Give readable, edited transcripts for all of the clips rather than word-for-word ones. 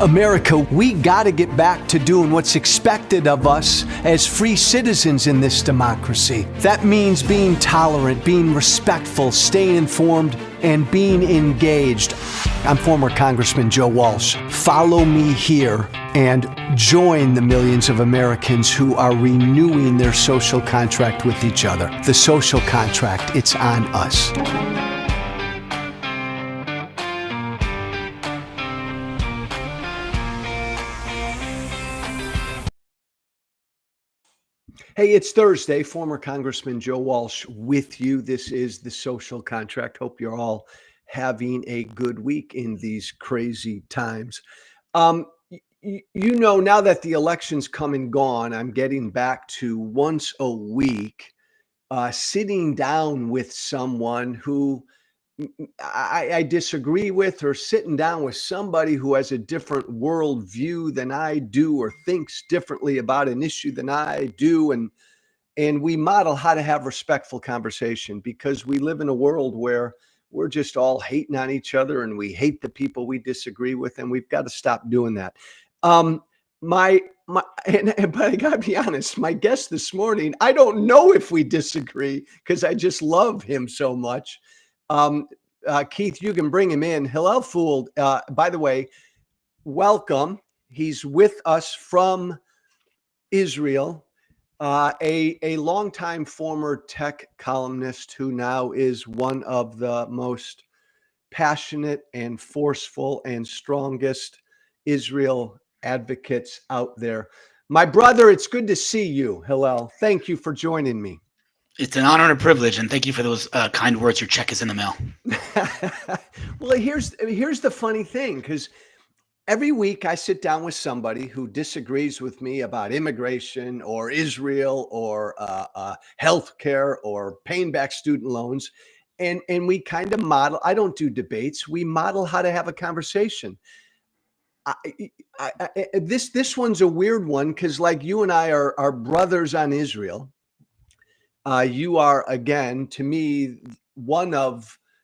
America, we gotta get back to doing what's expected of us as free citizens in this democracy. That means being tolerant, being respectful, staying informed, and being engaged. I'm former Congressman Joe Walsh. Follow me here and join the millions of Americans who are renewing their social contract with each other. The social contract, it's on us. Hey, it's Thursday. Former Congressman Joe Walsh with you. This is the social contract. Hope you're all having a good week in these crazy times. Now that the election's come and gone, I'm getting back to once a week sitting down with someone who I disagree with, or sitting down with somebody who has a different worldview than I do, or thinks differently about an issue than I do. And we model how to have respectful conversation, because we live in a world where we're just all hating on each other and we hate the people we disagree with, and we've got to stop doing that. But I gotta be honest, my guest this morning, I don't know if we disagree because I just love him so much. Keith, you can bring him in. Hillel Fould, by the way, welcome. He's with us from Israel, a longtime former tech columnist who now is one of the most passionate and forceful and strongest Israel advocates out there. My brother, it's good to see you, Hillel. Thank you for joining me. It's an honor and a privilege, and thank you for those kind words. Your check is in the mail. Well, here's the funny thing, because every week I sit down with somebody who disagrees with me about immigration or Israel or healthcare or paying back student loans, and we kind of model. I don't do debates. We model how to have a conversation. This one's a weird one, because like you and I are brothers on Israel. You are, again, to me,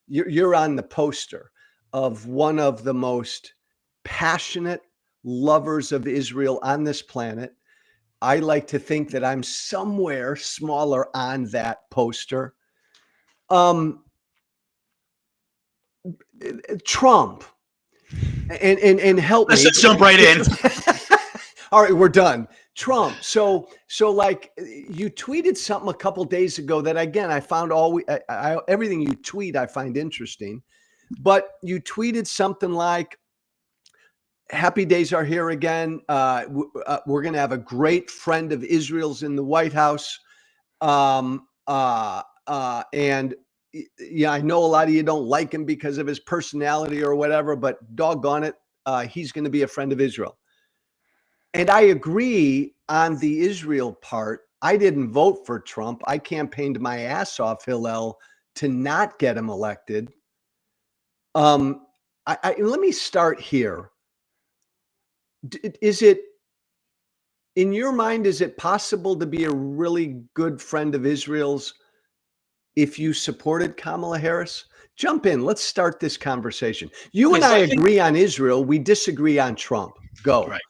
you're on the poster of one of the most passionate lovers of Israel on this planet. I like to think that I'm somewhere smaller on that poster. Trump, and help me. Let's jump right in. All right, we're done. Trump. So like, you tweeted something a couple days ago that, again, I found everything you tweet I find interesting, but you tweeted something like, "Happy days are here again. We're going to have a great friend of Israel's in the White House." And yeah, I know a lot of you don't like him because of his personality or whatever, but doggone it, he's going to be a friend of Israel. And I agree on the Israel part. I didn't vote for Trump. I campaigned my ass off, Hillel, to not get him elected. Let me start here. Is it, in your mind, is it possible to be a really good friend of Israel's if you supported Kamala Harris? Jump in. Let's start this conversation. You and I agree on Israel. We disagree on Trump. Go. Right.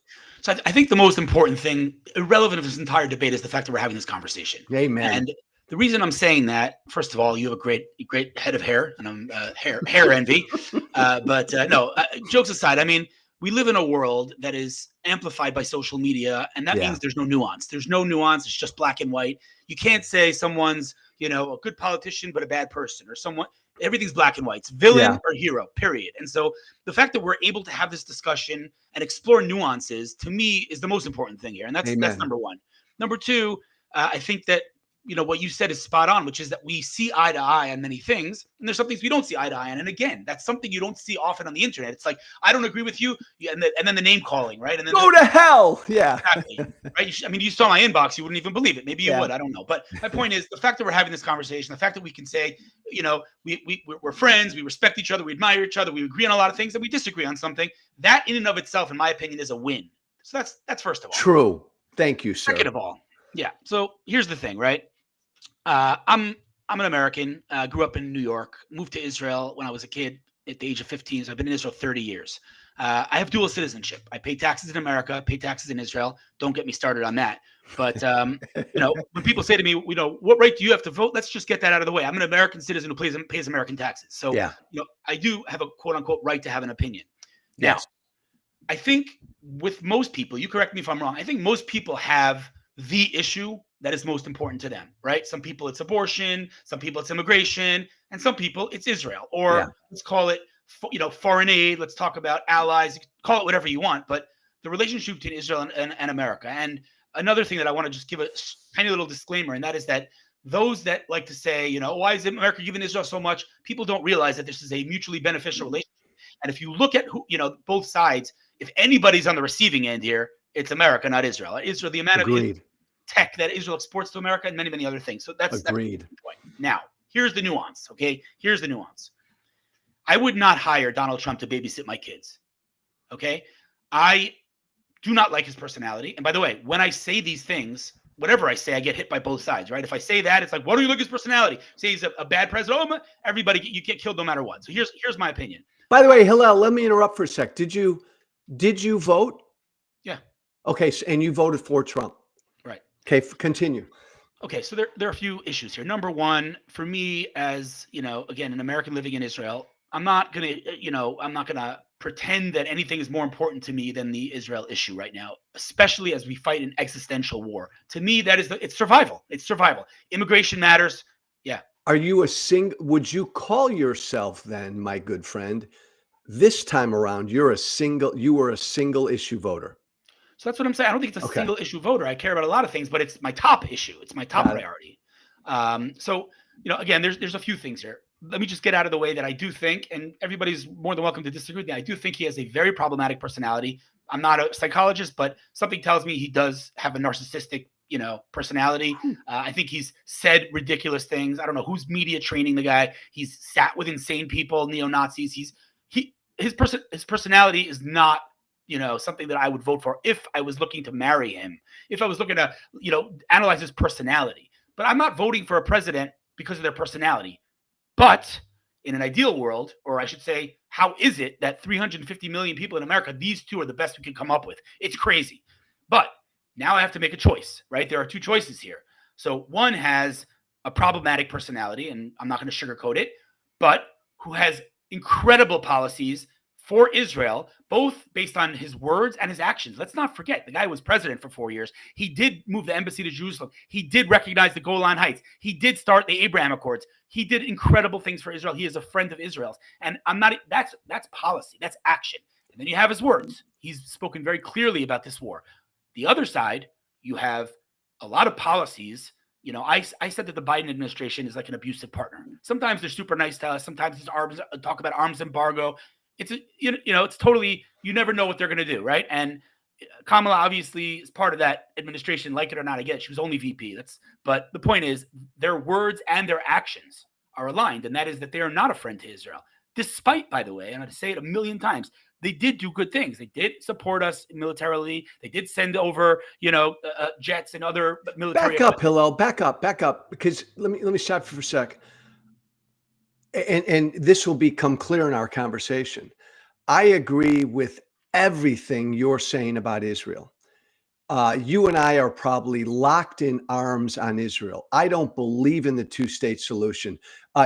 So I think the most important thing, irrelevant of this entire debate, is the fact that we're having this conversation. Amen. And the reason I'm saying that, first of all, you have a great head of hair, and I'm hair envy. But jokes aside, I mean, we live in a world that is amplified by social media, and that means there's no nuance. There's no nuance. It's just black and white. You can't say someone's, a good politician but a bad person, or someone. Everything's black and white. It's villain or hero, period. And so the fact that we're able to have this discussion and explore nuances, to me, is the most important thing here. And that's number one. Number two, I think that, what you said is spot on, which is that we see eye to eye on many things, and there's some things we don't see eye to eye on. And again, that's something you don't see often on the internet. It's like, I don't agree with you, and then the name calling, right? And then go to hell. Yeah. Exactly. Right. I mean, you saw my inbox, you wouldn't even believe it. Maybe you would. I don't know. But my point is, the fact that we're having this conversation, the fact that we can say, we're friends, we respect each other, we admire each other, we agree on a lot of things, and we disagree on something, that in and of itself, in my opinion, is a win. So that's first of all. True. Thank you, sir. Second of all, so here's the thing, right? I'm an American, grew up in New York, moved to Israel when I was a kid, at the age of 15. So I've been in Israel 30 years. I have dual citizenship. I pay taxes in America, pay taxes in Israel. Don't get me started on that. But when people say to me, what right do you have to vote? Let's just get that out of the way. I'm an American citizen who pays American taxes. So, Yeah. I do have a quote unquote right to have an opinion. Now, Yes. I think with most people, you correct me if I'm wrong, I think most people have the issue that is most important to them, right? Some people it's abortion, some people it's immigration, and some people it's Israel, Yeah. or let's call it, foreign aid. Let's talk about allies. You can call it whatever you want, but the relationship between Israel and America. And another thing that I want to just give a tiny little disclaimer, and that is that those that like to say, why is America giving Israel so much? People don't realize that this is a mutually beneficial relationship. And if you look at both sides, if anybody's on the receiving end here, it's America, not Israel. Israel, the amount of Agreed. tech that Israel exports to America and many, many other things. So that's Agreed. the point. Now, here's the nuance, okay? Here's the nuance. I would not hire Donald Trump to babysit my kids, okay? I do not like his personality. And by the way, when I say these things, whatever I say, I get hit by both sides, right? If I say that, it's like, why do you like his personality? Say he's a bad president. Oh, everybody, you get killed no matter what. So here's my opinion. By the way, Hillel, let me interrupt for a sec. Did you vote? Yeah. Okay, and you voted for Trump. Right. Okay, continue. Okay, so there are a few issues here. Number one, for me as, again, an American living in Israel, I'm not gonna pretend that anything is more important to me than the Israel issue right now, especially as we fight an existential war. To me, it's survival. It's survival. Immigration matters. Yeah. Are you would you call yourself then, my good friend, this time around, you were a single issue voter? So that's what I'm saying. I don't think it's a single issue voter. I care about a lot of things, but it's my top issue. It's my top priority. So, again, there's a few things here. Let me just get out of the way that I do think, and everybody's more than welcome to disagree with me. I do think he has a very problematic personality. I'm not a psychologist, but something tells me he does have a narcissistic, personality. I think he's said ridiculous things. I don't know who's media training the guy. He's sat with insane people, neo-Nazis. His personality is not something that I would vote for if I was looking to marry him, if I was looking to, analyze his personality. But I'm not voting for a president because of their personality. But in an ideal world, or I should say, how is it that 350 million people in America, these two are the best we can come up with? It's crazy. But now I have to make a choice, right? There are two choices here. So one has a problematic personality, and I'm not going to sugarcoat it, but who has incredible policies for Israel, both based on his words and his actions. Let's not forget, the guy was president for 4 years. He did move the embassy to Jerusalem. He did recognize the Golan Heights. He did start the Abraham Accords. He did incredible things for Israel. He is a friend of Israel's. And that's policy. That's action. And then you have his words. He's spoken very clearly about this war. The other side, you have a lot of policies. I said that the Biden administration is like an abusive partner. Sometimes they're super nice to us. Sometimes it's talk about arms embargo. It's totally, you never know what they're going to do, right? And Kamala obviously is part of that administration, like it or not. I get it. She was only VP. But the point is, their words and their actions are aligned, and that is that they are not a friend to Israel. Despite, by the way, and I'd say it a million times, they did do good things. They did support us militarily. They did send over, jets and other military. Back up, Hillel. Back up, because let me stop for a sec. And this will become clear in our conversation. I agree with everything you're saying about Israel. You and I are probably locked in arms on Israel. I don't believe in the two-state solution.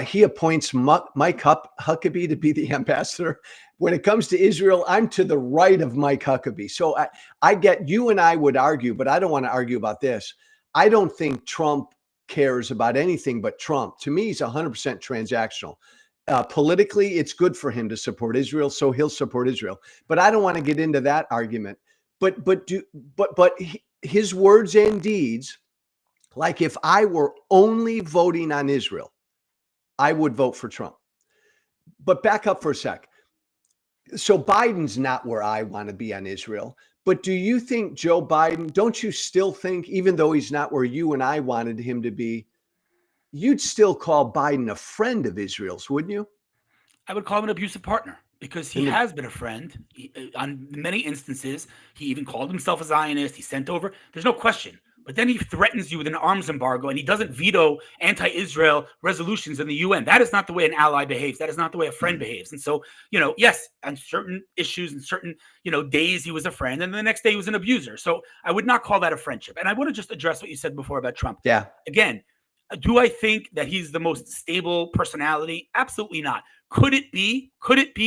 He appoints Mike Huckabee to be the ambassador. When it comes to Israel, I'm to the right of Mike Huckabee. So I get, you and I would argue, but I don't want to argue about this. I don't think Trump cares about anything but Trump. To me, he's 100% transactional. Politically, it's good for him to support Israel, so he'll support Israel. But I don't want to get into that argument. But his words and deeds, like if I were only voting on Israel, I would vote for Trump. But back up for a sec. So Biden's not where I want to be on Israel. But do you think Joe Biden, don't you still think, even though he's not where you and I wanted him to be, you'd still call Biden a friend of Israel's, wouldn't you? I would call him an abusive partner because he has been a friend. On many instances, he even called himself a Zionist. He sent over. There's no question. but then he threatens you with an arms embargo and he doesn't veto anti-Israel resolutions in the UN. That is not the way an ally behaves. That is not the way a friend behaves. And so, yes, on certain issues and certain, days he was a friend, and the next day he was an abuser. So I would not call that a friendship. And I want to just address what you said before about Trump. Yeah. Again, do I think that he's the most stable personality? Absolutely not. Could it be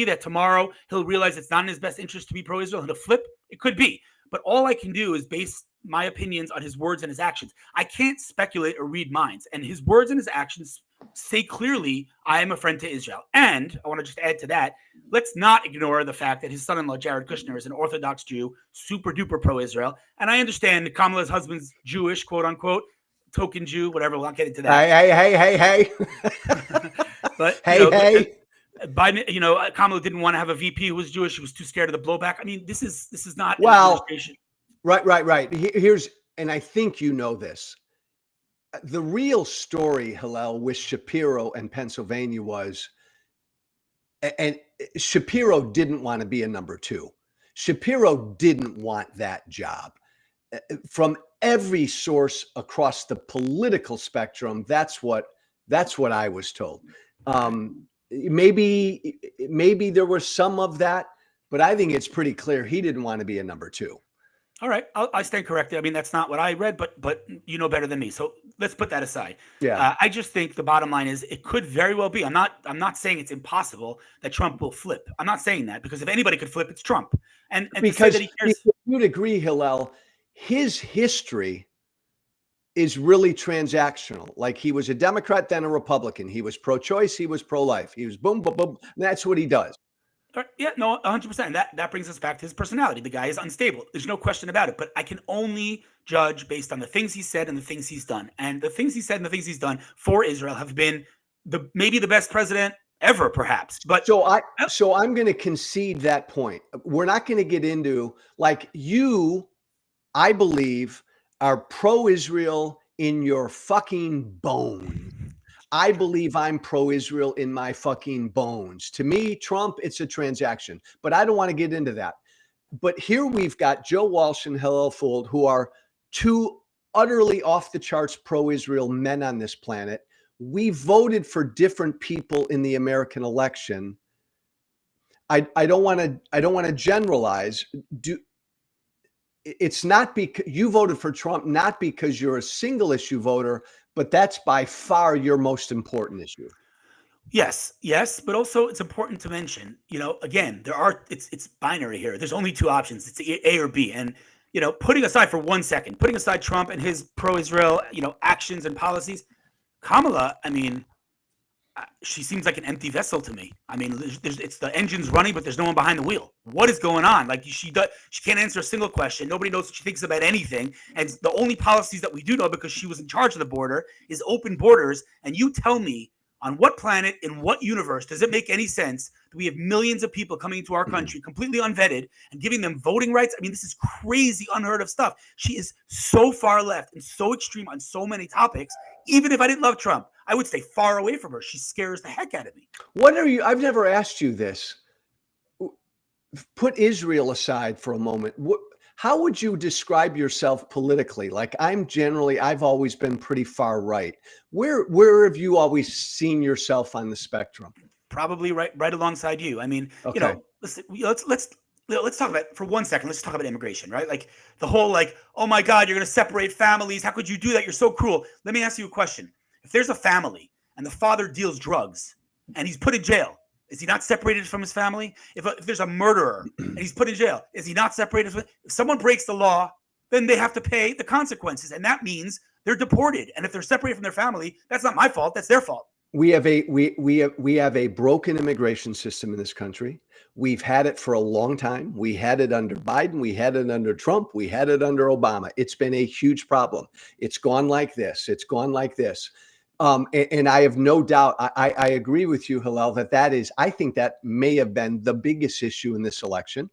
that tomorrow he'll realize it's not in his best interest to be pro-Israel and to flip? It could be. But all I can do is base my opinions on his words and his actions. I can't speculate or read minds. And his words and his actions say clearly, I am a friend to Israel. And I want to just add to that, let's not ignore the fact that his son-in-law, Jared Kushner, is an Orthodox Jew, super duper pro-Israel. And I understand that Kamala's husband's Jewish, quote unquote, token Jew, whatever. We'll not get into that. Hey. But hey. Biden, Kamala didn't want to have a VP who was Jewish. She was too scared of the blowback. I mean, this is not an administration. Right. Here's, and I think you know this. The real story, Hillel, with Shapiro and Pennsylvania was, and Shapiro didn't want to be a number two. Shapiro didn't want that job. From every source across the political spectrum, that's what I was told. Maybe there was some of that, but I think it's pretty clear he didn't want to be a number two. All right, I stand corrected. I mean, that's not what I read, but you know better than me. So let's put that aside. Yeah, I just think the bottom line is it could very well be. I'm not saying it's impossible that Trump will flip. I'm not saying that, because if anybody could flip, it's Trump. And because to say that he cares, you'd agree, Hillel, his history is really transactional. Like, he was a Democrat, then a Republican. He was pro-choice, he was pro-life. He was boom, boom, boom. And that's what he does. Yeah, no, 100%. That brings us back to his personality. The guy is unstable. There's no question about it. But I can only judge based on the things he said and the things he's done. And the things he said and the things he's done for Israel have been maybe the best president ever, perhaps. But so I'm going to concede that point. We're not going to get into, like, you, I believe, are pro-Israel in your fucking bone. I believe I'm pro-Israel in my fucking bones. To me, Trump, it's a transaction, but I don't want to get into that. But here we've got Joe Walsh and Hillel Fuld, who are two utterly off the charts pro-Israel men on this planet. We voted for different people in the American election. I don't want to generalize. It's not because you voted for Trump, not because you're a single issue voter, but that's by far your most important issue. Yes, but also it's important to mention, again, it's binary here. There's only two options. It's A or B. And, putting aside Trump and his pro-Israel, actions and policies, Kamala, I mean, she seems like an empty vessel to me. I mean, it's the engine's running, but there's no one behind the wheel. What is going on? Like, she can't answer a single question. Nobody knows what she thinks about anything. And the only policies that we do know, because she was in charge of the border, is open borders. And you tell me, on what planet, in what universe, does it make any sense that we have millions of people coming into our country completely unvetted and giving them voting rights? I mean, this is crazy, unheard of stuff. She is so far left and so extreme on so many topics. Even if I didn't love Trump, I would stay far away from her. She scares the heck out of me. I've never asked you this. Put Israel aside for a moment. How would you describe yourself politically? Like, I've always been pretty far right. Where have you always seen yourself on the spectrum? Probably right alongside you. I mean, okay. Let's talk about, for 1 second, let's talk about immigration, right? Like, the whole, like, oh my God, you're going to separate families. How could you do that? You're so cruel. Let me ask you a question. If there's a family and the father deals drugs and he's put in jail, is he not separated from his family? If there's a murderer and he's put in jail, is he not separated? If someone breaks the law, then they have to pay the consequences. And that means they're deported. And if they're separated from their family, that's not my fault. That's their fault. We have a broken immigration system in this country. We've had it for a long time. We had it under Biden. We had it under Trump. We had it under Obama. It's been a huge problem. It's gone like this. It's gone like this. And I have no doubt, I agree with you, Hillel, I think that may have been the biggest issue in this election.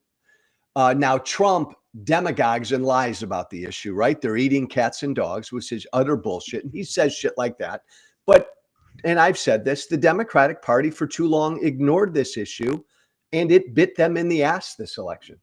Now, Trump demagogues and lies about the issue, right? They're eating cats and dogs, which is utter bullshit. And he says shit like that. And I've said this, the Democratic Party for too long ignored this issue, and it bit them in the ass this election.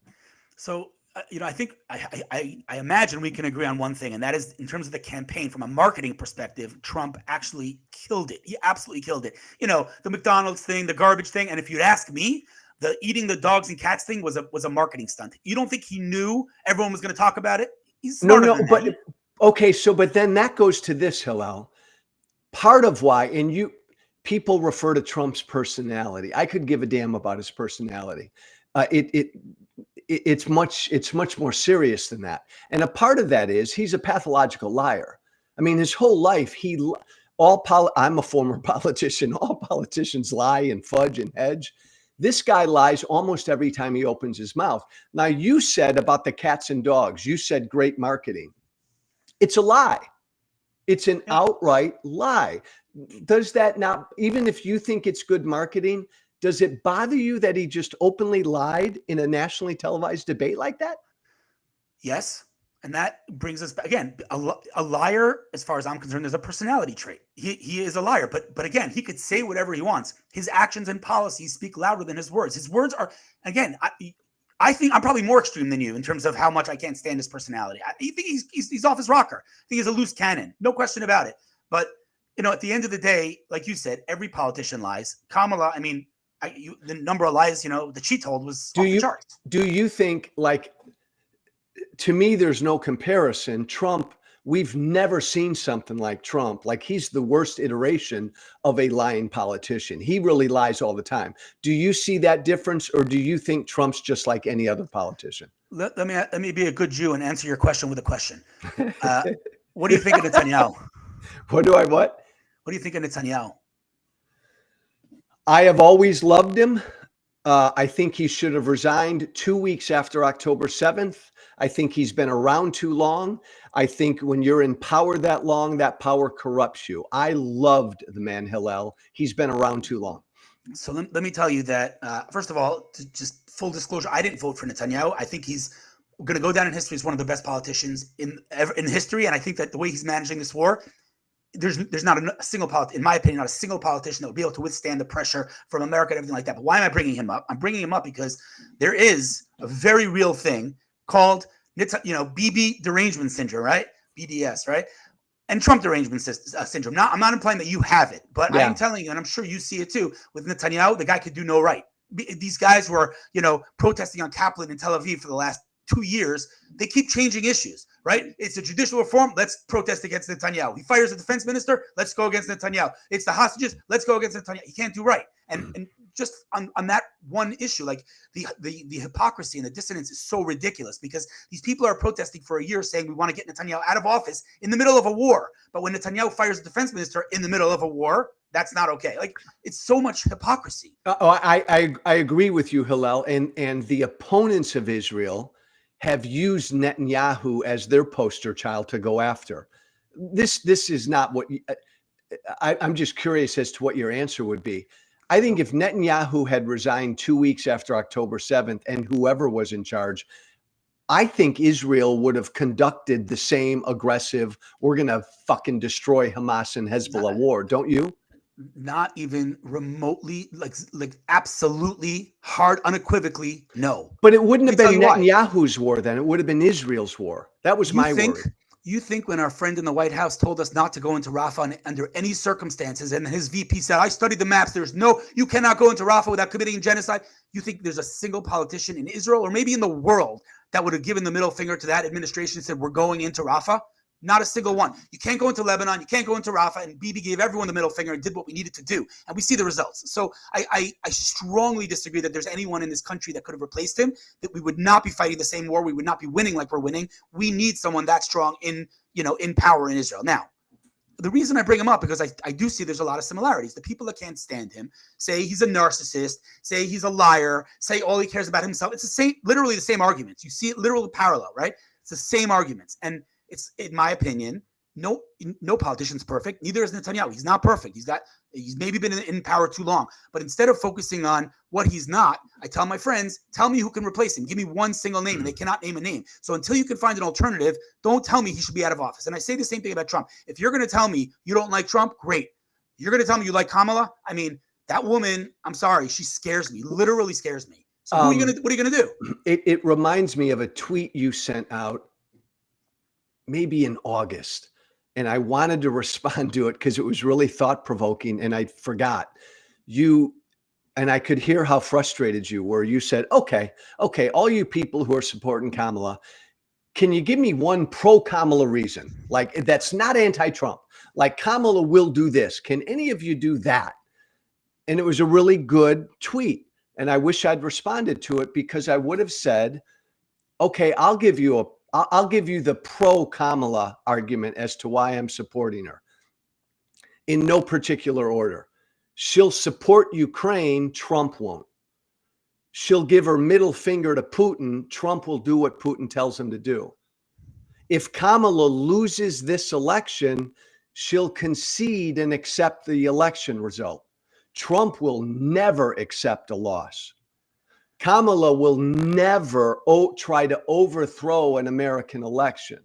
So I think I imagine we can agree on one thing, and that is in terms of the campaign from a marketing perspective, Trump actually killed it. He absolutely killed it. The McDonald's thing, the garbage thing, and if you'd ask me, the eating the dogs and cats thing was a marketing stunt. You don't think he knew everyone was going to talk about it? He's No, smarter no, than that. but okay, but then that goes to this, Hillel. Part of why, and people refer to Trump's personality. I could give a damn about his personality. It's much more serious than that. And a part of that is he's a pathological liar. I mean, his whole life, I'm a former politician. All politicians lie and fudge and hedge. This guy lies almost every time he opens his mouth. Now, you said about the cats and dogs, you said great marketing. It's a lie. It's an outright lie. Does that not, even if you think it's good marketing, does it bother you that he just openly lied in a nationally televised debate like that? Yes. And that brings us back again. A liar, as far as I'm concerned, is a personality trait. He is a liar, but again, he could say whatever he wants. His actions and policies speak louder than his words. His words are, again, I think I'm probably more extreme than you in terms of how much I can't stand his personality. I think he's off his rocker. I think he's a loose cannon, no question about it. But at the end of the day, like you said, every politician lies. Kamala, I mean, the number of lies, that she told was off the charts. Do you think, like, to me, there's no comparison. Trump, we've never seen something like Trump. Like, he's the worst iteration of a lying politician. He really lies all the time. Do you see that difference, or do you think Trump's just like any other politician? Let me be a good Jew and answer your question with a question. What do you think of Netanyahu? What do you think of Netanyahu? I have always loved him. I think he should have resigned 2 weeks after October 7th. I think he's been around too long. I think when you're in power that long, that power corrupts you. I loved the man, Hillel. He's been around too long. So let me tell you that, first of all, just full disclosure, I didn't vote for Netanyahu. I think he's going to go down in history as one of the best politicians in history. And I think that the way he's managing this war, there's not a single in my opinion, not a single politician that would be able to withstand the pressure from America and everything like that. But why am I bringing him up? I'm bringing him up because there is a very real thing called, BB derangement syndrome, right? BDS, right? And Trump derangement syndrome. I'm not implying that you have it, but I am telling you, and I'm sure you see it too, with Netanyahu, the guy could do no right. These guys were, protesting on Kaplan in Tel Aviv for the last 2 years. They keep changing issues, right? It's a judicial reform. Let's protest against Netanyahu. He fires a defense minister. Let's go against Netanyahu. It's the hostages. Let's go against Netanyahu. He can't do right. And just on that one issue, like the hypocrisy and the dissonance is so ridiculous, because these people are protesting for a year saying we want to get Netanyahu out of office in the middle of a war. But when Netanyahu fires a defense minister in the middle of a war, that's not okay. Like, it's so much hypocrisy. I agree with you, Hillel. And the opponents of Israel have used Netanyahu as their poster child to go after. This is not what I'm just curious as to what your answer would be. I think if Netanyahu had resigned 2 weeks after October 7th and whoever was in charge, I think Israel would have conducted the same aggressive, we're going to fucking destroy Hamas and Hezbollah war. Don't you? Not even remotely, like absolutely, hard, unequivocally, no. But it wouldn't have been Netanyahu's war then. It would have been Israel's war. That was my worry. You think when our friend in the White House told us not to go into Rafah under any circumstances, and his VP said, I studied the maps, you cannot go into Rafah without committing genocide. You think there's a single politician in Israel or maybe in the world that would have given the middle finger to that administration and said, we're going into Rafah? Not a single one. You can't go into Lebanon. You can't go into Rafah. And Bibi gave everyone the middle finger and did what we needed to do. And we see the results. So I strongly disagree that there's anyone in this country that could have replaced him, that we would not be fighting the same war. We would not be winning like we're winning. We need someone that strong in power in Israel. Now, the reason I bring him up, because I do see there's a lot of similarities. The people that can't stand him say he's a narcissist, say he's a liar, say all he cares about himself. It's literally the same arguments. You see it literally parallel, right? It's the same arguments. And it's, in my opinion, no politician's perfect. Neither is Netanyahu. He's not perfect. He's maybe been in power too long. But instead of focusing on what he's not, I tell my friends, tell me who can replace him. Give me one single name, and they cannot name a name. So until you can find an alternative, don't tell me he should be out of office. And I say the same thing about Trump. If you're going to tell me you don't like Trump, great. You're going to tell me you like Kamala? I mean, that woman, I'm sorry, she scares me, literally scares me. So who are you gonna? What are you gonna do? It reminds me of a tweet you sent out maybe in August, and I wanted to respond to it because it was really thought provoking, and I forgot. You and I could hear how frustrated you were. You said, "Okay, okay, all you people who are supporting Kamala, can you give me one pro Kamala reason? Like that's not anti-Trump. Like Kamala will do this. Can any of you do that?" And it was a really good tweet. And I wish I'd responded to it because I would have said, okay, I'll give you the pro Kamala argument as to why I'm supporting her in no particular order. She'll support Ukraine, Trump won't. She'll give her middle finger to Putin, Trump will do what Putin tells him to do. If Kamala loses this election, she'll concede and accept the election result. Trump will never accept a loss. Kamala will never try to overthrow an American election.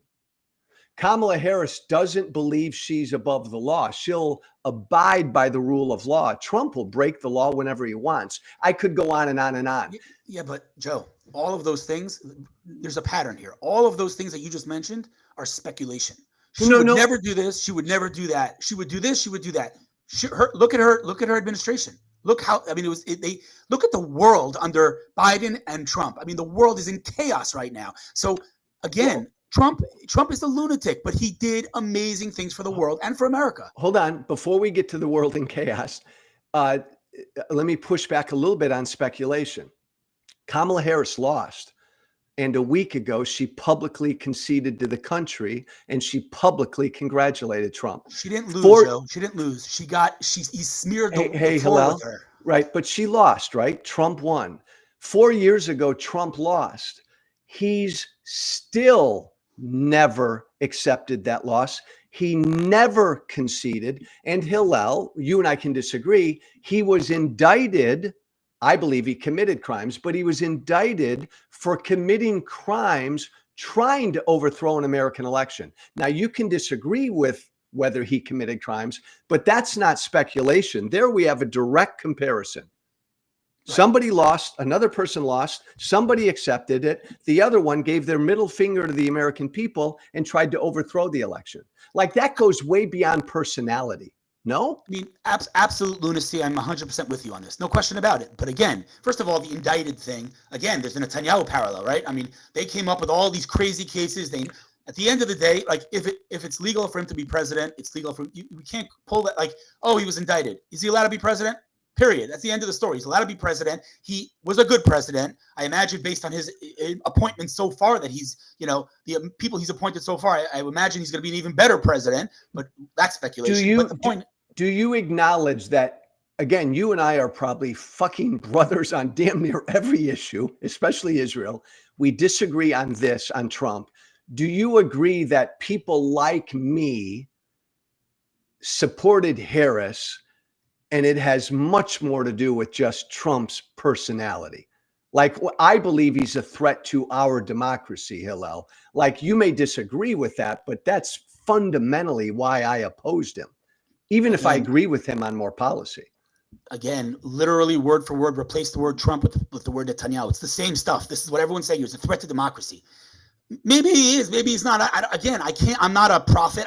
Kamala Harris doesn't believe she's above the law. She'll abide by the rule of law. Trump will break the law whenever he wants. I could go on and on and on. Yeah, but Joe, all of those things, there's a pattern here. All of those things that you just mentioned are speculation. She would never do this. She would never do that. She would do this. She would do that. Look at her administration. Look how, I mean, they look at the world under Biden and Trump. I mean, the world is in chaos right now. So again, Trump is a lunatic, but he did amazing things for the world and for America. Hold on. Before we get to the world in chaos, let me push back a little bit on speculation. Kamala Harris lost. And a week ago, she publicly conceded to the country and she publicly congratulated Trump. She didn't lose, Joe. She didn't lose. He smeared the floor with her. Right. But she lost, right? Trump won. 4 years ago, Trump lost. He's still never accepted that loss. He never conceded. And Hillel, you and I can disagree. He was indicted. I believe he committed crimes, but he was indicted for committing crimes trying to overthrow an American election. Now, you can disagree with whether he committed crimes, but that's not speculation. There we have a direct comparison. Right. Somebody lost, another person lost, somebody accepted it. The other one gave their middle finger to the American people and tried to overthrow the election. Like that goes way beyond personality. No? I mean, absolute lunacy. I'm 100% with you on this. No question about it. But again, first of all, the indicted thing, again, there's a Netanyahu parallel, right? I mean, they came up with all these crazy cases. At the end of the day, like if it's legal for him to be president, it's legal for we can't pull that like, oh, he was indicted. Is he allowed to be president? Period. That's the end of the story. He's allowed to be president. He was a good president. I imagine based on his appointments so far that he's, the people he's appointed so far, I imagine he's going to be an even better president, but that's speculation. Do you acknowledge that, again, you and I are probably fucking brothers on damn near every issue, especially Israel. We disagree on this, on Trump. Do you agree that people like me supported Harris and it has much more to do with just Trump's personality? Like, I believe he's a threat to our democracy, Hillel. Like, you may disagree with that, but that's fundamentally why I opposed him. Even if I agree with him on more policy. Again, literally word for word, replace the word Trump with the word Netanyahu. It's the same stuff. This is what everyone's saying. It's a threat to democracy. Maybe he is. Maybe he's not. I'm not a prophet.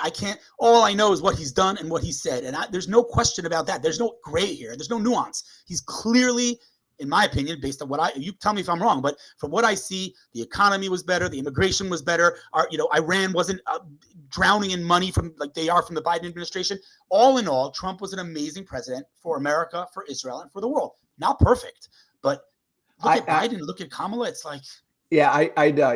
All I know is what he's done and what he said. And there's no question about that. There's no gray here. There's no nuance. He's clearly, in my opinion, based on you tell me if I'm wrong, but from what I see, the economy was better. The immigration was better. Iran wasn't drowning in money from like they are from the Biden administration. All in all, Trump was an amazing president for America, for Israel, and for the world. Not perfect, but look at Biden, look at Kamala. It's like, yeah,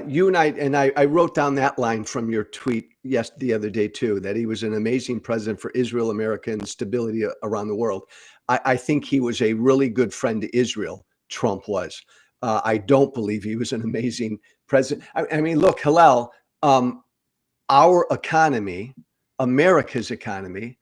you and I wrote down that line from your tweet the other day too, that he was an amazing president for Israel, America, and stability around the world. I think he was a really good friend to Israel. Trump was. I don't believe he was an amazing president. I mean, look, Hillel, our economy, America's economy,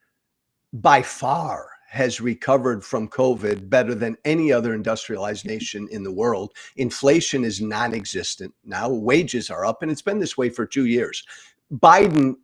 by far has recovered from COVID better than any other industrialized nation in the world. Inflation is non-existent now. Wages are up, and it's been this way for 2 years. Biden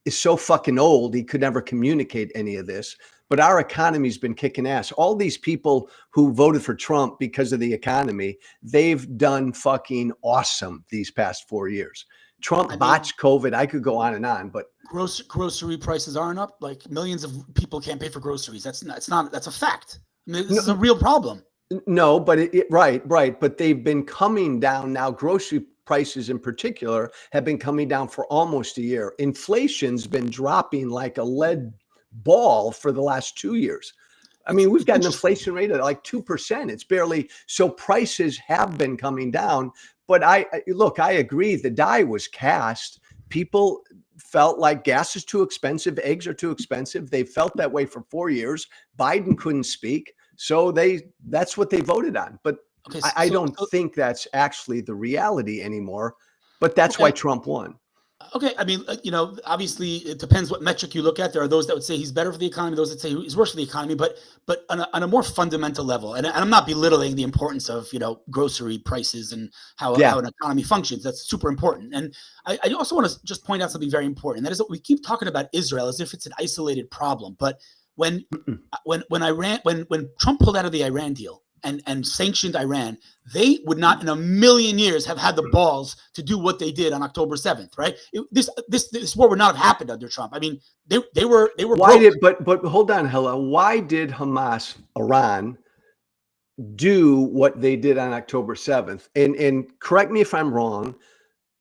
is so fucking old, he could never communicate any of this. but our economy's been kicking ass. All these people who voted for Trump because of the economy, they've done fucking awesome these past 4 years. Trump I mean, botched COVID. I could go on and on, but grocery prices aren't up. Like millions of people can't pay for groceries. That's a fact. I mean, this is a no, real problem. no, but right. But they've been coming down now. Grocery prices in particular have been coming down for almost a year. Inflation's been dropping like a lead ball for the last 2 years. I mean, we've got an inflation rate of like 2%. It's barely, so prices have been coming down. But look, I agree. The die was cast. People felt like gas is too expensive. Eggs are too expensive. They felt that way for 4 years. Biden couldn't speak. So that's what they voted on. But Okay, I don't think that's actually the reality anymore. But that's why Trump won. Okay, I mean, obviously it depends what metric you look at. There are those that would say he's better for the economy, those that say he's worse for the economy. But on a more fundamental level, and I'm not belittling the importance of grocery prices and how an economy functions. That's super important. And I also want to just point out something very important. That is that we keep talking about Israel as if it's an isolated problem. But when Trump pulled out of the Iran deal, and sanctioned Iran, they would not in a million years have had the balls to do what they did on October 7th, right? This war would not have happened under Trump. I mean, they were but hold on, Hella. Why did Iran do what they did on October 7th? And correct me if I'm wrong,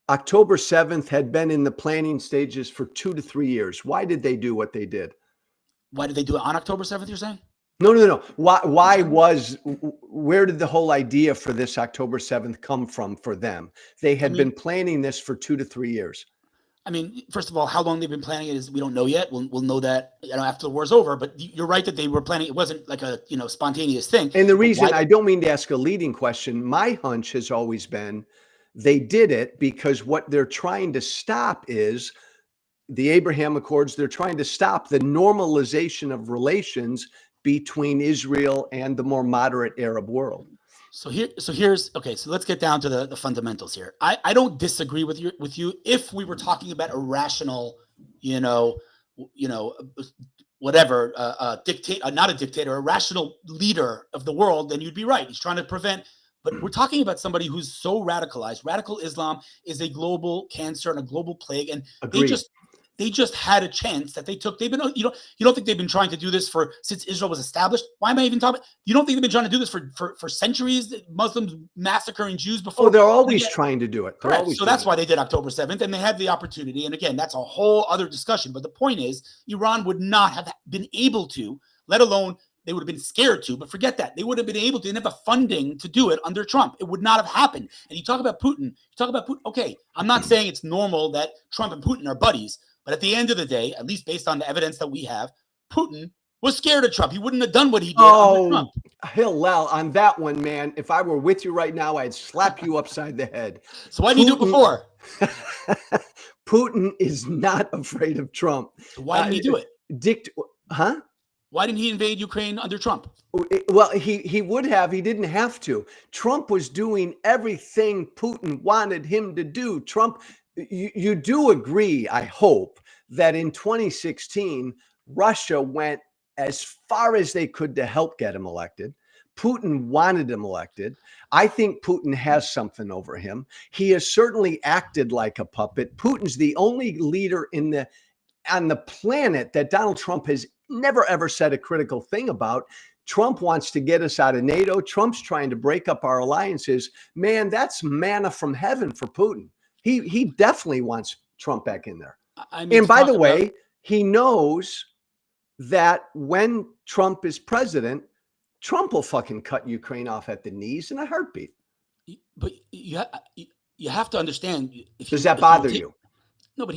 October 7th had been in the planning stages for 2 to 3 years. Why did they do what they did? Why did they do it on October 7th, you're saying? No. Where did the whole idea for this October 7th come from for them? They had been planning this for 2 to 3 years. I mean, first of all, how long they've been planning it is we don't know yet. We'll know that after the war's over. But you're right that they were planning. It wasn't like a spontaneous thing. And the reason, I don't mean to ask a leading question, my hunch has always been they did it because what they're trying to stop is the Abraham Accords. They're trying to stop the normalization of relations between Israel and the more moderate Arab world. So let's get down to the fundamentals here. I don't disagree with you if we were talking about a rational, whatever, not a dictator, a rational leader of the world, then you'd be right. He's trying to prevent. But we're talking about somebody who's so radicalized. Radical Islam is a global cancer and a global plague, and Agreed. they just had a chance that they took. They've been, you don't think they've been trying to do this since Israel was established? Why am I even talking? You don't think they've been trying to do this for centuries? Muslims massacring Jews before? Oh, they're always trying to do it. Correct. So that's why they did October 7th, and they had the opportunity. And again, that's a whole other discussion. But the point is, Iran would not have been able to, let alone they would have been scared to, but forget that. They would have been able to, they didn't have the funding to do it under Trump. It would not have happened. And you talk about Putin. Okay, I'm not saying it's normal that Trump and Putin are buddies, but at the end of the day, at least based on the evidence that we have, Putin was scared of Trump. He wouldn't have done what he did under Trump. Hillel, on that one, man, if I were with you right now, I'd slap you upside the head. So why didn't he do it before? Putin is not afraid of Trump. So why didn't he do it? Huh? Why didn't he invade Ukraine under Trump? Well, he would have. He didn't have to. Trump was doing everything Putin wanted him to do. Trump, you do agree, I hope, that in 2016, Russia went as far as they could to help get him elected. Putin wanted him elected. I think Putin has something over him. He has certainly acted like a puppet. Putin's the only leader on the planet that Donald Trump has never, ever said a critical thing about. Trump wants to get us out of NATO. Trump's trying to break up our alliances. Man, that's manna from heaven for Putin. He definitely wants Trump back in there. And by the way, he knows that when Trump is president, Trump will fucking cut Ukraine off at the knees in a heartbeat. But you have to understand. Does that bother you? No, but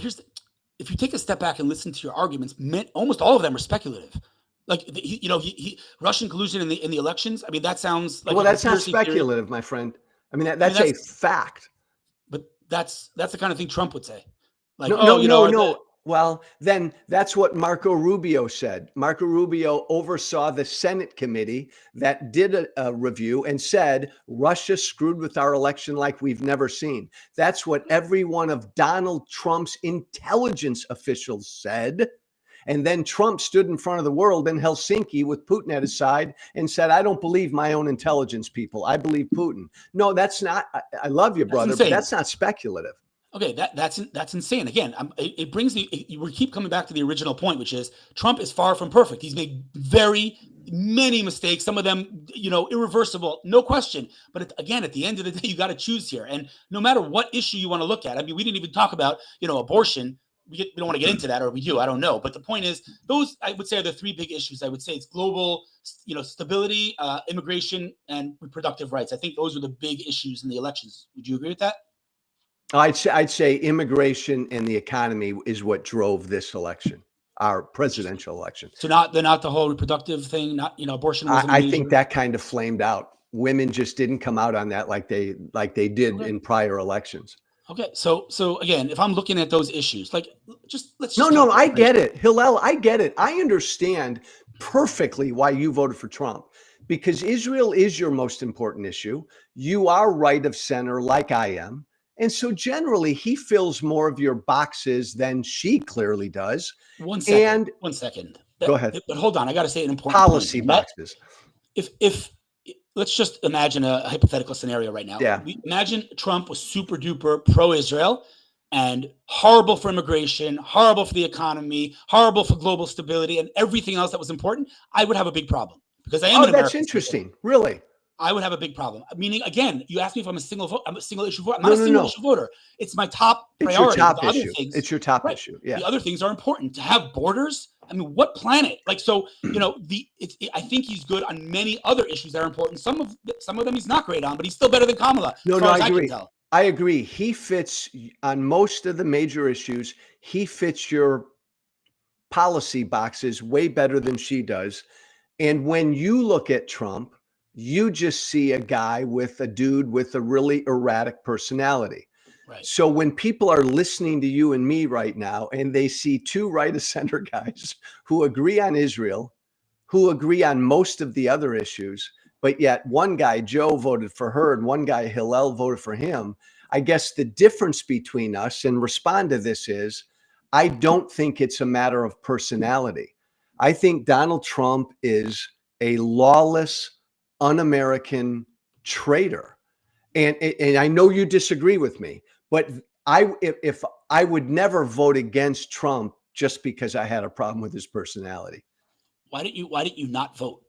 if you take a step back and listen to your arguments, almost all of them are speculative. Like Russian collusion in the elections. I mean, that sounds like that's not speculative, my friend. I mean, that's a fact. But that's the kind of thing Trump would say. Like, no. Well, then that's what Marco Rubio said. Marco Rubio oversaw the Senate committee that did a review and said Russia screwed with our election like we've never seen. That's what every one of Donald Trump's intelligence officials said. And then Trump stood in front of the world in Helsinki with Putin at his side and said, I don't believe my own intelligence people. I believe Putin. No, that's not. I love you, brother, but that's not speculative. Okay, that's insane. Again, it brings we keep coming back to the original point, which is Trump is far from perfect. He's made very many mistakes, some of them, irreversible, no question. But again, at the end of the day, you got to choose here. And no matter what issue you want to look at, I mean, we didn't even talk about, abortion. We don't want to get into that, or we do, I don't know. But the point is, those, I would say, are the three big issues. I would say it's global, stability, immigration, and reproductive rights. I think those are the big issues in the elections. Would you agree with that? I'd say immigration and the economy is what drove this election, our presidential election. So they're not the whole reproductive thing, not, abortion wasn't I think that kind of flamed out. Women just didn't come out on that like they did in prior elections. Okay. So again, if I'm looking at those issues, let's just No, I get it. Hillel, I get it. I understand perfectly why you voted for Trump, because Israel is your most important issue. You are right of center like I am. And so generally he fills more of your boxes than she clearly does. One second. Go ahead. But hold on. I got to say an important policy boxes. If let's just imagine a hypothetical scenario right now. Yeah. Imagine Trump was super duper pro-Israel and horrible for immigration, horrible for the economy, horrible for global stability, and everything else that was important. I would have a big problem because I am an American. That's interesting. Citizen. Really? I would have a big problem. Meaning, again, you asked me if I'm a single issue voter. I'm not a single issue voter. It's my top priority. It's your top issue. Yeah. The other things are important. To have borders. I mean, what planet? I think he's good on many other issues that are important. Some of them he's not great on, but he's still better than Kamala. No, I agree. I agree. He fits on most of the major issues. He fits your policy boxes way better than she does. And when you look at Trump, you just see a dude with a really erratic personality. Right. So when people are listening to you and me right now, and they see two right of center guys who agree on Israel, who agree on most of the other issues, but yet one guy, Joe, voted for her and one guy, Hillel, voted for him. I guess the difference between us, and respond to this, is I don't think it's a matter of personality. I think Donald Trump is a lawless, un-American traitor. And I know you disagree with me, but if I would never vote against Trump just because I had a problem with his personality. Why didn't you not vote?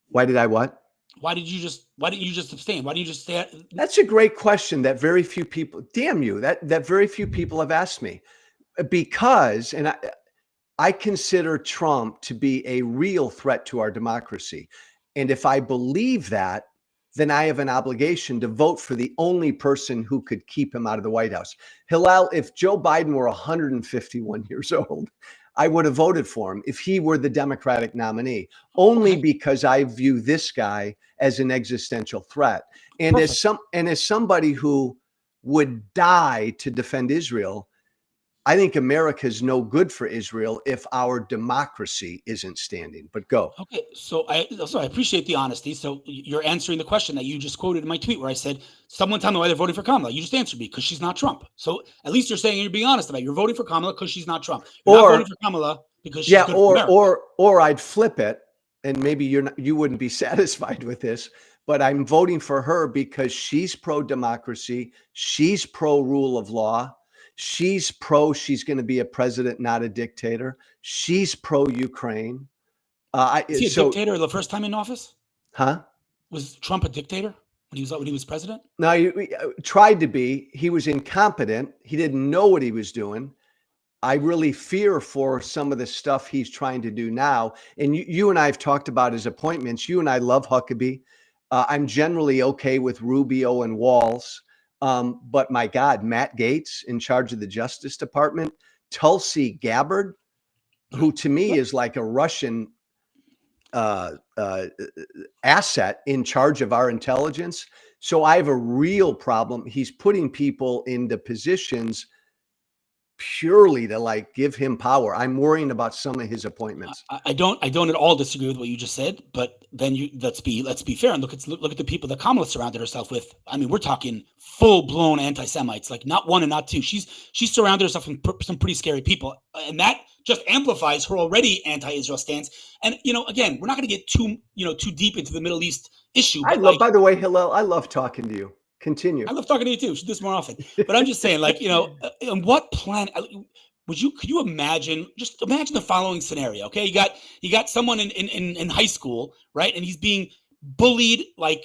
Why did I what? Why didn't you just abstain? Why didn't you just stay? That's a great question that very few people, damn you, that very few people have asked me. Because, and I consider Trump to be a real threat to our democracy. And if I believe that, then I have an obligation to vote for the only person who could keep him out of the White House. Hillel, if Joe Biden were 151 years old, I would have voted for him if he were the Democratic nominee, only because I view this guy as an existential threat. And as somebody who would die to defend Israel, I think America is no good for Israel if our democracy isn't standing. But go. Okay, so I appreciate the honesty. So you're answering the question that you just quoted in my tweet, where I said, "Someone tell me why they're voting for Kamala." You just answered me, because she's not Trump. So at least you're saying, you're being honest about it. You're voting for Kamala because she's not Trump. You're not voting for Kamala because she's good for America. or I'd flip it, and maybe you wouldn't be satisfied with this, but I'm voting for her because she's pro-democracy, she's pro-rule of law. She's she's going to be a president, not a dictator. She's pro-Ukraine. Is he a dictator the first time in office? Huh? Was Trump a dictator when he was president? No, he tried to be. He was incompetent. He didn't know what he was doing. I really fear for some of the stuff he's trying to do now. And you and I have talked about his appointments. You and I love Huckabee. I'm generally okay with Rubio and Walz. But my God, Matt Gaetz in charge of the Justice Department, Tulsi Gabbard, who to me is like a Russian asset in charge of our intelligence. So I have a real problem. He's putting people into positions purely to like give him power. I'm worrying about some of his appointments. I don't at all disagree with what you just said, but then let's be fair and look at the people that Kamala surrounded herself with. I mean, we're talking full blown anti-Semites, like not one and not two. She's surrounded herself with some pretty scary people, and that just amplifies her already anti-Israel stance. And again, we're not going to get too deep into the Middle East issue. But By the way, Hillel, I love talking to you. Continue. I love talking to you too. Should do this more often. But I'm just saying, on what planet could you imagine? Just imagine the following scenario. Okay, you got someone in high school, right? And he's being bullied like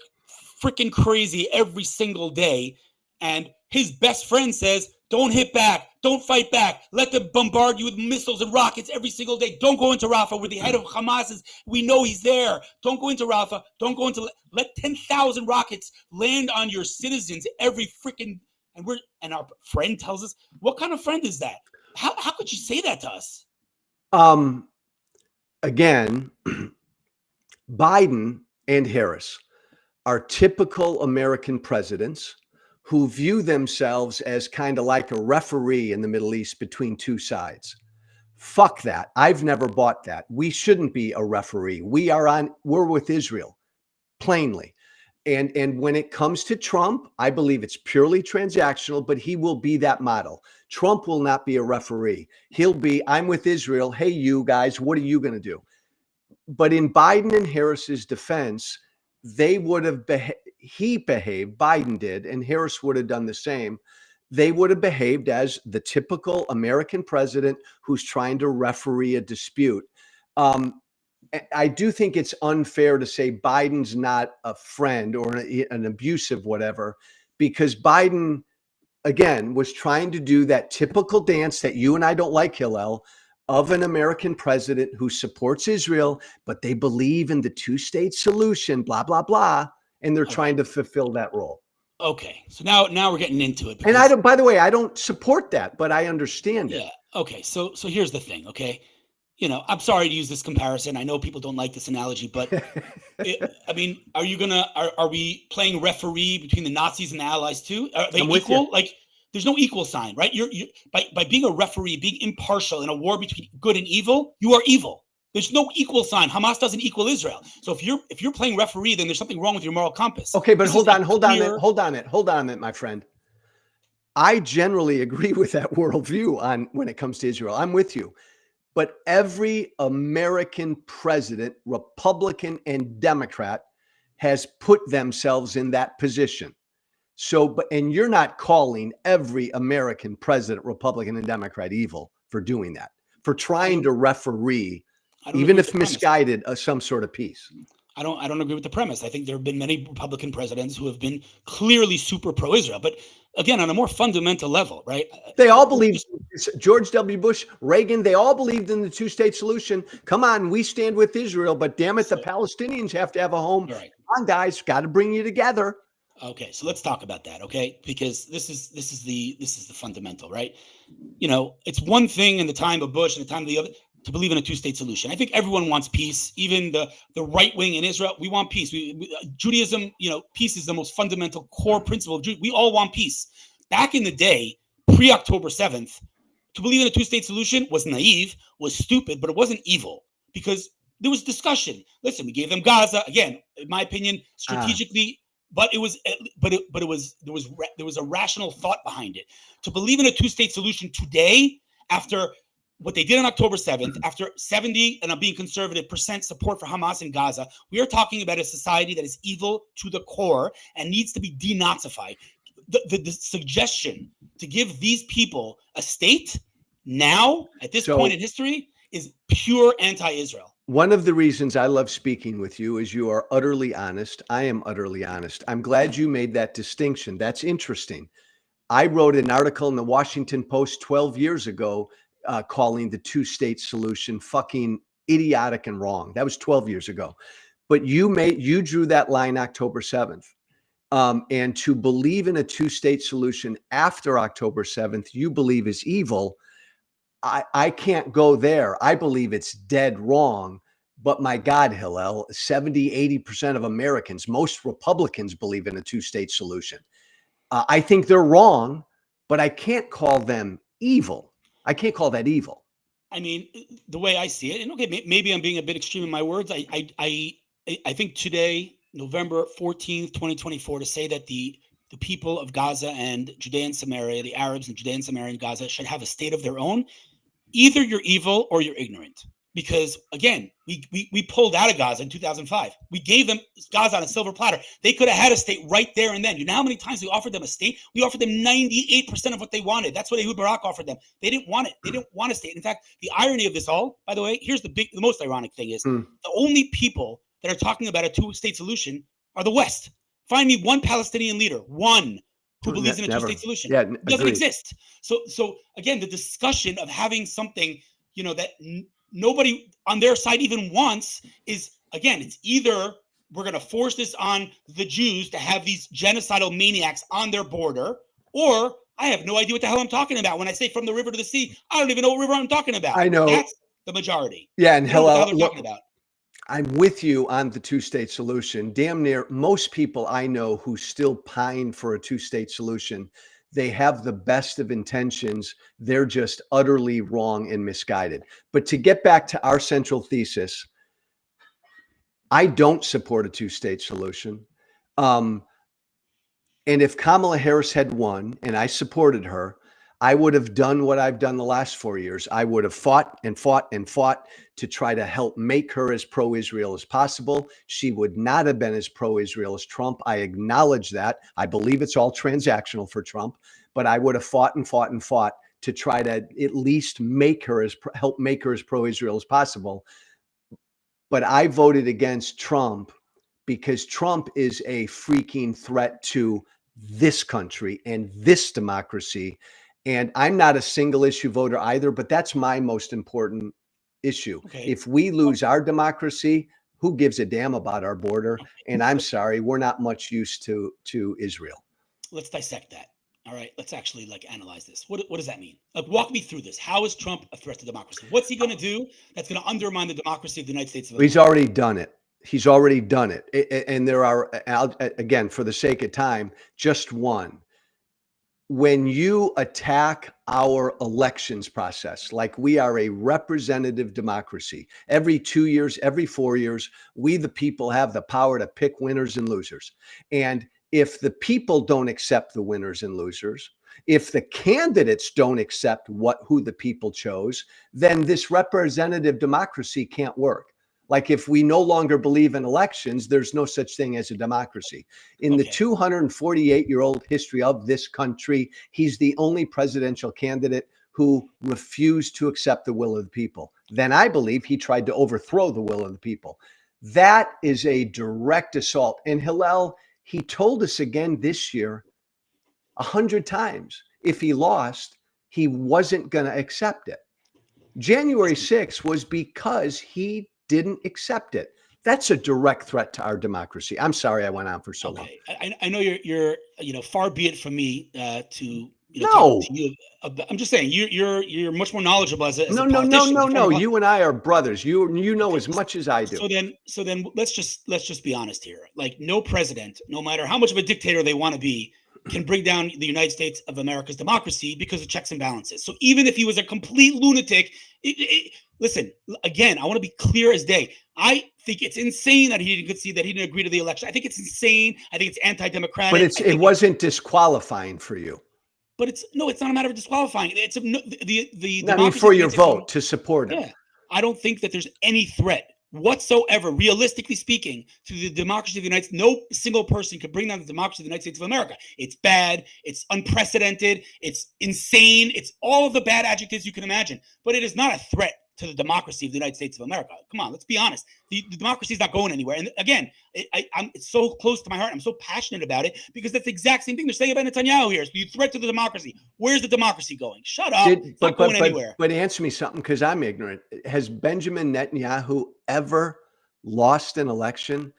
freaking crazy every single day. And his best friend says, don't hit back. Don't fight back. Let them bombard you with missiles and rockets every single day. Don't go into Rafah where the head of Hamas is. We know he's there. Don't go into Rafah. Don't go into. Let 10,000 rockets land on your citizens every freaking. And our friend tells us, what kind of friend is that? How could you say that to us? Again, Biden and Harris are typical American presidents who view themselves as kind of like a referee in the Middle East between two sides. Fuck that. I've never bought that. We shouldn't be a referee. We're with Israel, plainly. And when it comes to Trump, I believe it's purely transactional, but he will be that model. Trump will not be a referee. He'll be, I'm with Israel. Hey, you guys, what are you going to do? But in Biden and Harris's defense, they would have Biden did, and Harris would have done the same. They would have behaved as the typical American president who's trying to referee a dispute. I do think it's unfair to say Biden's not a friend or an abusive whatever, because Biden, again, was trying to do that typical dance that you and I don't like, Hillel, of an American president who supports Israel, but they believe in the two-state solution, blah, blah, blah, and they're trying to fulfill that role. Okay, so now we're getting into it. And I don't. By the way, I don't support that, but I understand it. Yeah. Okay. So here's the thing. Okay, I'm sorry to use this comparison. I know people don't like this analogy, but I mean, are we playing referee between the Nazis and the Allies too? Are they equal? Like, there's no equal sign, right? You're by being a referee, being impartial in a war between good and evil, you are evil. There's no equal sign. Hamas doesn't equal Israel. So if you're playing referee, then there's something wrong with your moral compass. Okay, but hold on a minute, my friend. I generally agree with that worldview on when it comes to Israel. I'm with you. But every American president, Republican and Democrat, has put themselves in that position. So, and you're not calling every American president, Republican and Democrat, evil for doing that, for trying to referee, even if misguided, some sort of peace. I don't agree with the premise. I think there have been many Republican presidents who have been clearly super pro-Israel, but again, on a more fundamental level, right? They all believed, George W. Bush, Reagan, they all believed in the two-state solution. Come on, we stand with Israel, but damn it, the Palestinians have to have a home. Right. Come on, guys, got to bring you together. Okay, so let's talk about that, okay? Because this is the fundamental, right? It's one thing in the time of Bush and the time of the other to believe in a two-state solution. I think everyone wants peace. Even the right wing in Israel, we want peace. Judaism, peace is the most fundamental core principle of Judaism. We all want peace. Back in the day, pre-October 7th, to believe in a two-state solution was naive, was stupid, but it wasn't evil because there was discussion. Listen, we gave them Gaza again, in my opinion, strategically. But there was a rational thought behind it. To believe in a two-state solution today, after what they did on October 7th, after 70, and I'm being conservative, % support for Hamas in Gaza, we are talking about a society that is evil to the core and needs to be denazified. The suggestion to give these people a state now, at this point in history, is pure anti-Israel. One of the reasons I love speaking with you is you are utterly honest. I am utterly honest. I'm glad you made that distinction. That's interesting. I wrote an article in the Washington Post 12 years ago calling the two-state solution fucking idiotic and wrong. That was 12 years ago. But you drew that line October 7th. And to believe in a two-state solution after October 7th, you believe is evil. I can't go there. I believe it's dead wrong. But my God, Hillel, 70, 80% of Americans, most Republicans believe in a two-state solution. I think they're wrong, but I can't call them evil. I can't call that evil. I mean, the way I see it, and okay, maybe I'm being a bit extreme in my words. I think today, November 14th, 2024, to say that the people of Gaza and Judea and Samaria, the Arabs and Judea and Samaria and Gaza should have a state of their own, either you're evil or you're ignorant. Because again, we pulled out of Gaza in 2005. We gave them Gaza on a silver platter. They could have had a state right there and then. You know how many times we offered them a state? We offered them 98% of what they wanted. That's what Ehud Barak offered them. They didn't want it. They didn't want a state. In fact, the irony of this all, by the way, here's the most ironic thing is the only people that are talking about a two-state solution are the West. Find me one Palestinian leader, one, who believes in a two-state solution. Yeah, it doesn't exist. So again, the discussion of having something, that nobody on their side even wants is, again, it's either we're going to force this on the Jews to have these genocidal maniacs on their border, or I have no idea what the hell I'm talking about. When I say from the river to the sea, I don't even know what river I'm talking about. I know. That's the majority. Yeah, and Hillel, talking about. I'm with you on the two-state solution. Damn near most people I know who still pine for a two-state solution, they have the best of intentions. They're just utterly wrong and misguided. But to get back to our central thesis, I don't support a two-state solution. And if Kamala Harris had won and I supported her, I would have done what I've done the last 4 years. I would have fought and fought and fought to try to help make her as pro-Israel as possible. She would not have been as pro-Israel as Trump. I acknowledge that. I believe it's all transactional for Trump, but I would have fought and fought and fought to try to at least help make her as pro-Israel as possible. But I voted against Trump because Trump is a freaking threat to this country and this democracy. And I'm not a single issue voter either, but that's my most important issue. Okay. If we lose our democracy, who gives a damn about our border? And I'm sorry, we're not much use to Israel. Let's dissect that. All right, let's actually analyze this. What does that mean? Walk me through this. How is Trump a threat to democracy? What's he going to do that's going to undermine the democracy of the United States of America? He's already done it. He's already done it. And there are, again, for the sake of time, just one. When you attack our elections process, like we are a representative democracy, every 2 years, every 4 years, we, the people, have the power to pick winners and losers. And if the people don't accept the winners and losers, if the candidates don't accept who the people chose, then this representative democracy can't work. Like if we no longer believe in elections, there's no such thing as a democracy. In the 248-year-old history of this country, he's the only presidential candidate who refused to accept the will of the people. Then I believe he tried to overthrow the will of the people. That is a direct assault. And Hillel, he told us again this year 100 times, if he lost, he wasn't going to accept it. January 6th was because he didn't accept it. That's a direct threat to our democracy. I'm sorry I went on for so long. I know you're far be it from me to no. To you. I'm just saying you're much more knowledgeable as a no. politician. You and I are brothers. You know as much as I do. So then let's just be honest here. Like no president, no matter how much of a dictator they want to be, can bring down the United States of America's democracy because of checks and balances. So even if he was a complete lunatic, listen, again, I want to be clear as day. I think it's insane that he didn't agree to the election. I think it's insane. I think it's anti-democratic. But it wasn't disqualifying for you. But it's not a matter of disqualifying. It's for your vote to support him. Yeah, I don't think that there's any threat whatsoever, realistically speaking, to the democracy of the United States. No single person could bring down the democracy of the United States of America. It's bad. It's unprecedented. It's insane. It's all of the bad adjectives you can imagine. But it is not a threat to the democracy of the United States of America. Come on, let's be honest. The democracy is not going anywhere. And again, it's so close to my heart. I'm so passionate about it because that's the exact same thing they're saying about Netanyahu here. It's the threat to the democracy. Where's the democracy going? Shut up. It's not going anywhere. But answer me something, because I'm ignorant. Has Benjamin Netanyahu ever lost an election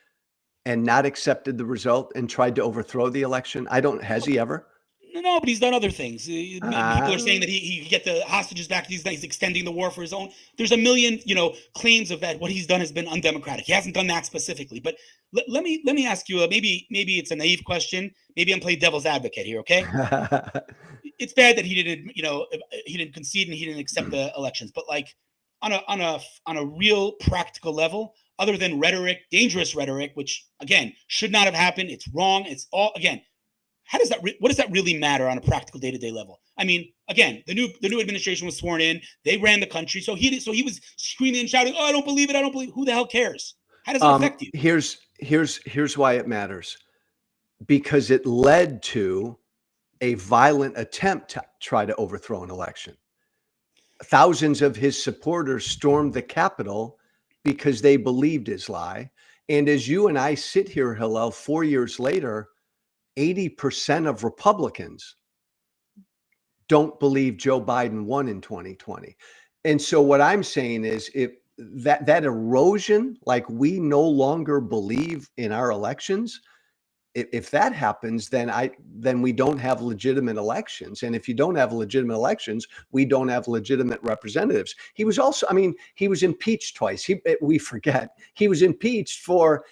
and not accepted the result and tried to overthrow the election? Has he ever? No. No, but he's done other things. People are saying Uh, that he could get the hostages back. He's extending the war for his own. There's a million, claims of that. What he's done has been undemocratic. He hasn't done that specifically. But let me ask you. Maybe it's a naive question. Maybe I'm playing devil's advocate here. Okay, it's bad that he didn't concede and he didn't accept the elections. But like on a real practical level, other than rhetoric, dangerous rhetoric, which again should not have happened. It's wrong. It's all again. What does that really matter on a practical day-to-day level? I mean, again, the new administration was sworn in. They ran the country. So he was screaming and shouting, "Oh, I don't believe it. I don't believe it." Who the hell cares? How does it affect you? here's why it matters, because it led to a violent attempt to try to overthrow an election. Thousands of his supporters stormed the Capitol because they believed his lie. And as you and I sit here, Hillel, 4 years later, 80% of Republicans don't believe Joe Biden won in 2020. And so what I'm saying is, if that erosion, like we no longer believe in our elections, if that happens, then we don't have legitimate elections. And if you don't have legitimate elections, we don't have legitimate representatives. He was also, I mean, he was impeached twice. We forget he was impeached for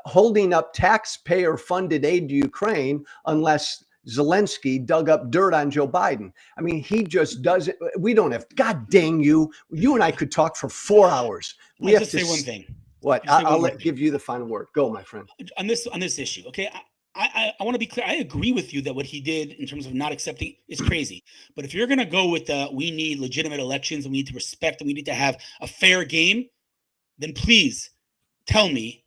holding up taxpayer-funded aid to Ukraine unless Zelensky dug up dirt on Joe Biden. I mean, he just does it. We don't have, God dang you. You and I could talk for 4 hours. We I'll have just to say one thing. What? Just say one more thing Give you the final word. Go, my friend. On this issue. Okay, I want to be clear. I agree with you that what he did in terms of not accepting is crazy. But if you're going to go with we need legitimate elections and we need to respect and we need to have a fair game, then please tell me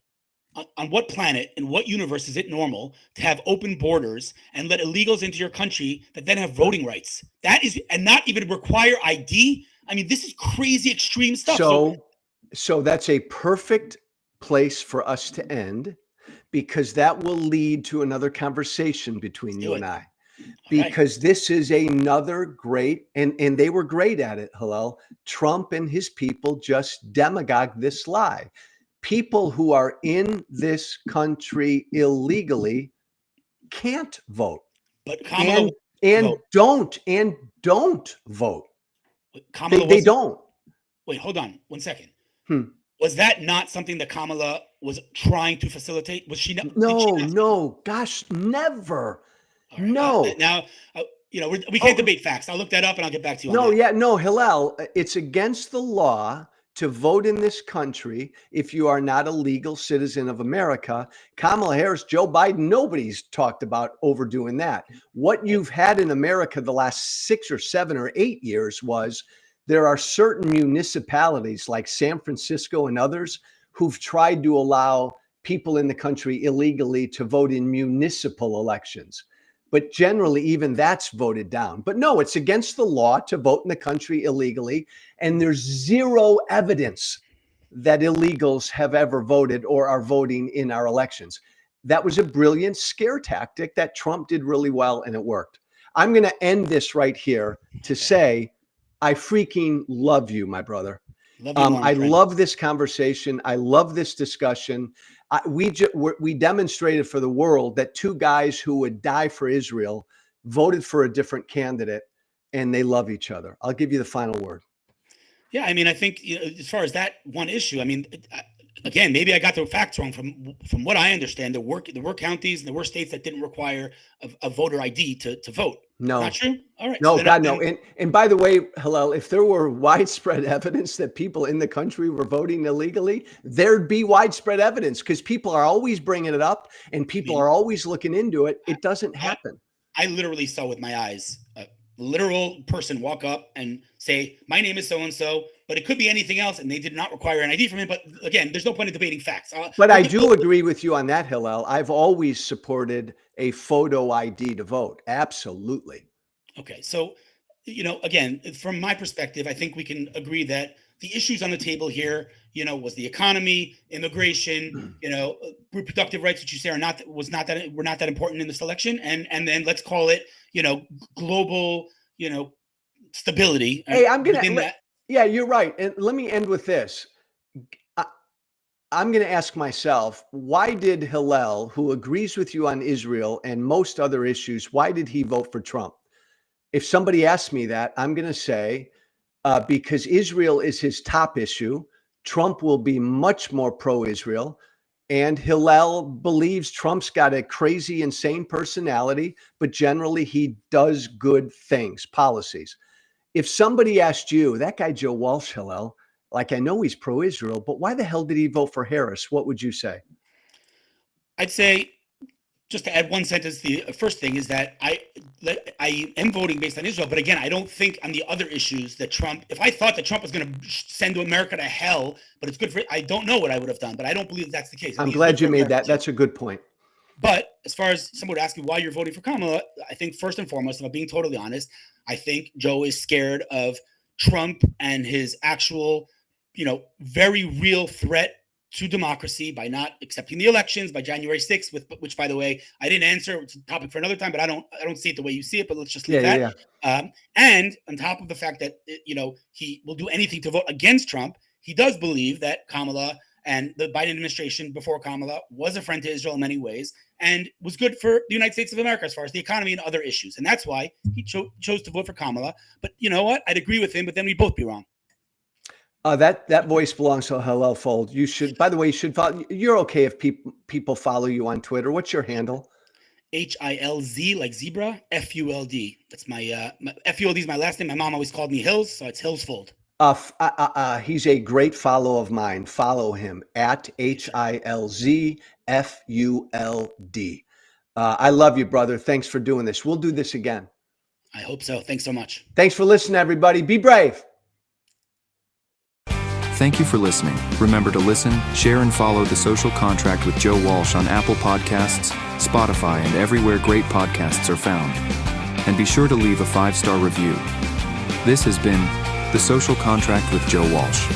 on what planet, in what universe is it normal to have open borders and let illegals into your country that then have voting rights? That is, and not even require ID. I mean, this is crazy extreme stuff. So that's a perfect place for us to end, because that will lead to another conversation between you and I. Because this is another great, and they were great at it, Hillel. Trump and his people just demagogued this lie. People who are in this country illegally can't vote, But Kamala and vote. don't vote. Kamala They was don't. Wait, hold on 1 second. Hmm. Was that not something that Kamala was trying to facilitate? Was she not? No, gosh, never. All right. No. Now, we can't Oh, debate facts. I'll look that up and I'll get back to you on no, that. yeah, no, Hillel, it's against the law to vote in this country if you are not a legal citizen of America. Kamala Harris, Joe Biden, nobody's talked about overdoing that. What you've had in America the last 6 or 7 or 8 years was there are certain municipalities like San Francisco and others who've tried to allow people in the country illegally to vote in municipal elections. But generally, even that's voted down. But no, it's against the law to vote in the country illegally. And there's zero evidence that illegals have ever voted or are voting in our elections. That was a brilliant scare tactic that Trump did really well, and it worked. I'm going to end this right here to say, I freaking love you, my brother. Love you more, my I friend. love this conversation. I love this discussion. We demonstrated for the world that two guys who would die for Israel voted for a different candidate, and they love each other. I'll give you the final word. Yeah, I mean, I think as far as that one issue, I mean, again, maybe I got the facts wrong. From what I understand, there were counties and there were states that didn't require a voter ID to vote. No, not true. All right. No, So God, no. And by the way, Hillel, if there were widespread evidence that people in the country were voting illegally, there'd be widespread evidence, because people are always bringing it up and people are always looking into it. It doesn't happen. I literally saw with my eyes a literal person walk up and say, "My name is so-and-so," but it could be anything else, and they did not require an ID from him. But again, there's no point in debating facts. But I do agree with you on that, Hillel. I've always supported a photo ID to vote. Absolutely. Okay, so again, from my perspective, I think we can agree that the issues on the table here, was the economy, immigration, reproductive rights, which you say were not that important in this election, and then let's call it, global, stability. Hey, yeah, you're right. And let me end with this. I'm going to ask myself, why did Hillel, who agrees with you on Israel and most other issues, why did he vote for Trump? If somebody asks me that, I'm going to say, because Israel is his top issue. Trump will be much more pro-Israel. And Hillel believes Trump's got a crazy, insane personality, but generally he does good things, policies. If somebody asked you, that guy Joe Walsh, Hillel, like I know he's pro-Israel, but why the hell did he vote for Harris? What would you say? I'd say, just to add one sentence, the first thing is that I am voting based on Israel, but again, I don't think on the other issues that Trump, if I thought that Trump was going to send America to hell, but it's good for, I don't know what I would have done, but I don't believe that's the case. I'm glad you made that. That's a good point. But as far as someone would ask you why you're voting for Kamala, I think first and foremost, if I'm being totally honest, I think Joe is scared of Trump and his actual, very real threat to democracy by not accepting the elections by January 6th, which, by the way, I didn't answer. It's a topic for another time, but I don't see it the way you see it. But let's just leave that. Yeah. And on top of the fact that he will do anything to vote against Trump, he does believe that Kamala and the Biden administration before Kamala was a friend to Israel in many ways and was good for the United States of America as far as the economy and other issues. And that's why he chose to vote for Kamala. But you know what? I'd agree with him, but then we'd both be wrong. That voice belongs to Hillel Fold. You should, by the way, you should follow. You're okay if people follow you on Twitter. What's your handle? HILZ, like zebra, FULD. That's my FULD is my last name. My mom always called me Hills, so it's Hills Fold. He's a great follow of mine. Follow him at HILZ FULD. I love you, brother. Thanks for doing this. We'll do this again. I hope so. Thanks so much. Thanks for listening, everybody. Be brave. Thank you for listening. Remember to listen, share, and follow The Social Contract with Joe Walsh on Apple Podcasts, Spotify, and everywhere great podcasts are found. And be sure to leave a 5-star review. This has been The Social Contract with Joe Walsh.